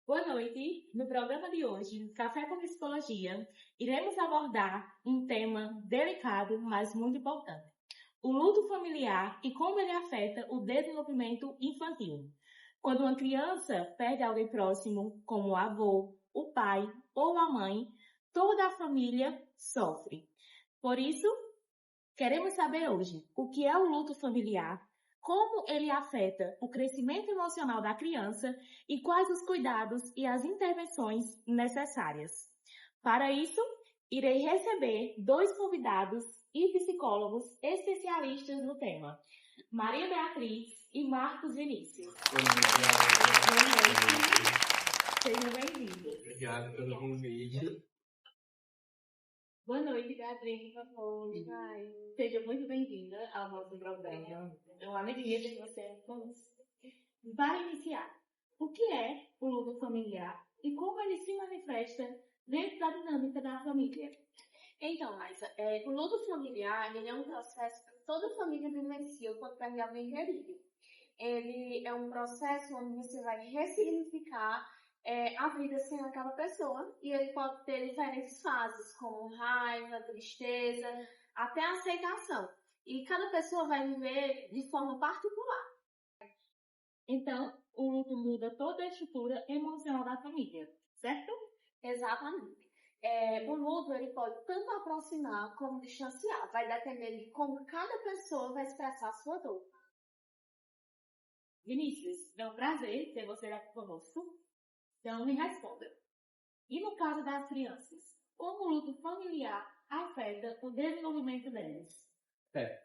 Boa noite. No programa de hoje, Café com Psicologia, iremos abordar um tema delicado, mas muito importante. O luto familiar e como ele afeta o desenvolvimento infantil. Quando uma criança perde alguém próximo, como o avô, o pai ou a mãe, toda a família sofre. Por isso, queremos saber hoje o que é o luto familiar, como ele afeta o crescimento emocional da criança e quais os cuidados e as intervenções necessárias. Para isso, irei receber 2 convidados e psicólogos especialistas no tema, Maria Beatriz e Marcos Vinícius. Boa noite. Sejam bem-vindos. Obrigado pelo convite. Boa noite, Beatriz, por favor. Seja muito bem-vinda ao nosso programa. É uma alegria ter você conosco. Para iniciar, o que é o luto familiar e como ele se manifesta dentro da dinâmica da família? Então, Laisa, o luto familiar ele é um processo que toda família vivencia quando perde alguém querido. Ele é um processo onde você vai ressignificar a vida sem aquela pessoa, e ele pode ter diferentes fases, como raiva, tristeza, até aceitação. E cada pessoa vai viver de forma particular. Então, o luto muda toda a estrutura emocional da família, certo? Exatamente. O luto ele pode tanto aproximar como distanciar. Vai depender de como cada pessoa vai expressar a sua dor. Vinícius, é um prazer ter você aqui conosco. Então, me responda. E no caso das crianças, como o luto familiar afeta o desenvolvimento delas?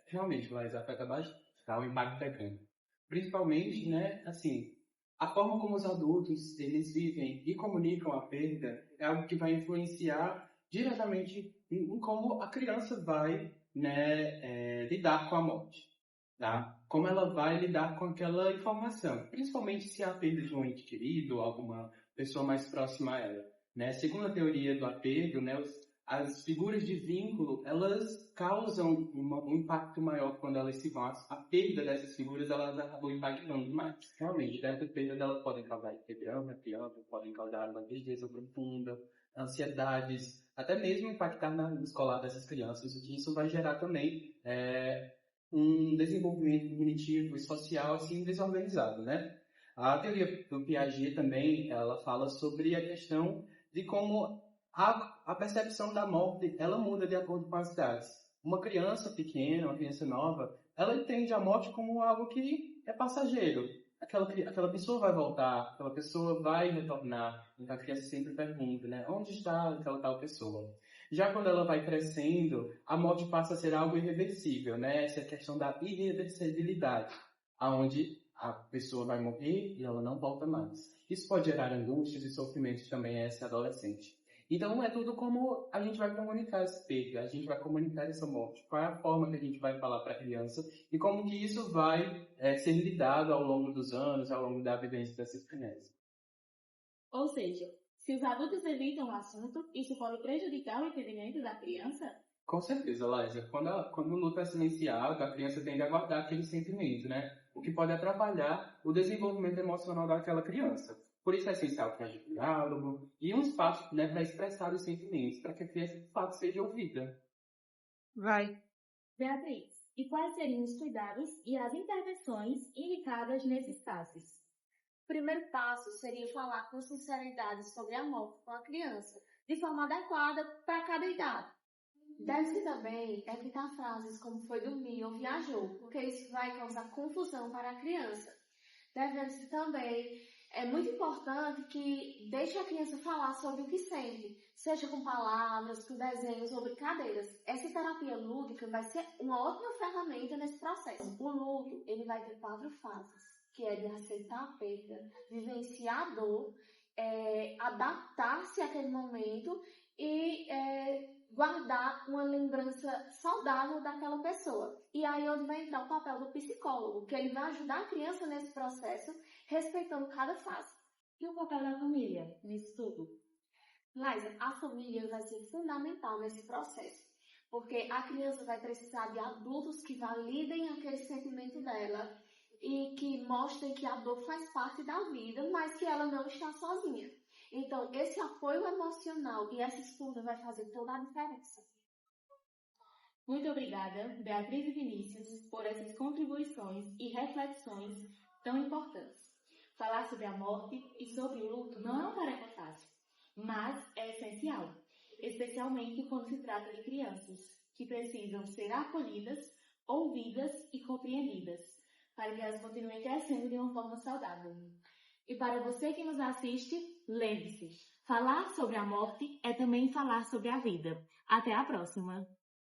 Realmente, Laís, afeta bastante, tá? O impacto é grande. Principalmente, né, assim, a forma como os adultos, eles vivem e comunicam a perda é algo que vai influenciar diretamente em como a criança vai, né, lidar com a morte, tá? Como ela vai lidar com aquela informação, principalmente se há a perda de um ente querido ou alguma pessoa mais próxima a ela, né? Segundo a teoria do apego, né, as figuras de vínculo, elas causam um impacto maior quando elas se vão. A perda dessas figuras, elas acabam impactando mais. Realmente, dessas perdas, elas podem causar drama, podem causar uma tristeza profunda, ansiedades, até mesmo impactar na vida escolar dessas crianças. E isso vai gerar também um desenvolvimento cognitivo e social assim desorganizado, né? A teoria do Piaget também, ela fala sobre a questão de como a percepção da morte, ela muda de acordo com as idades. Uma criança pequena, uma criança nova, ela entende a morte como algo que é passageiro. Aquela pessoa vai voltar, aquela pessoa vai retornar. Então a criança sempre pergunta, né? Onde está aquela tal pessoa? Já quando ela vai crescendo, a morte passa a ser algo irreversível, né? Essa é a questão da irreversibilidade, aonde a pessoa vai morrer e ela não volta mais. Isso pode gerar angústias e sofrimentos também a essa adolescente. Então, é tudo como a gente vai comunicar esse perda, a gente vai comunicar essa morte, qual é a forma que a gente vai falar para a criança e como que isso vai ser lidado ao longo dos anos, ao longo da vivência dessas crianças. Ou seja, se os adultos evitam o assunto, isso pode prejudicar o entendimento da criança? Com certeza, Laísa. Quando o luto é silenciado, a criança tende a guardar aquele sentimento, né? O que pode atrapalhar o desenvolvimento emocional daquela criança. Por isso é essencial que haja diálogo e um espaço, né, para expressar os sentimentos, para que a criança de fato seja ouvida. Beatriz, e quais seriam os cuidados e as intervenções indicadas nesses casos? O primeiro passo seria falar com sinceridade sobre a morte com a criança, de forma adequada para cada idade. Deve-se também evitar frases como foi dormir ou viajou, porque isso vai causar confusão para a criança. Deve-se também, é muito importante que deixe a criança falar sobre o que sente, seja com palavras, com desenhos ou brincadeiras. Essa terapia lúdica vai ser uma ótima ferramenta nesse processo. O luto, ele vai ter 4 fases, que é de aceitar a perda, vivenciar a dor, adaptar-se àquele momento e guardar uma lembrança saudável daquela pessoa. E aí onde vai entrar o papel do psicólogo, que ele vai ajudar a criança nesse processo, respeitando cada fase. E o papel da família nisso tudo? Laisa, a família vai ser fundamental nesse processo, porque a criança vai precisar de adultos que validem aquele sentimento dela e que mostrem que a dor faz parte da vida, mas que ela não está sozinha. Então, esse apoio emocional e essa escuta vai fazer toda a diferença. Muito obrigada, Beatriz e Vinícius, por essas contribuições e reflexões tão importantes. Falar sobre a morte e sobre o luto não é uma tarefa fácil, mas é essencial, especialmente quando se trata de crianças, que precisam ser acolhidas, ouvidas e compreendidas, para que elas continuem crescendo de uma forma saudável. E para você que nos assiste, lembre-se, falar sobre a morte é também falar sobre a vida. Até a próxima!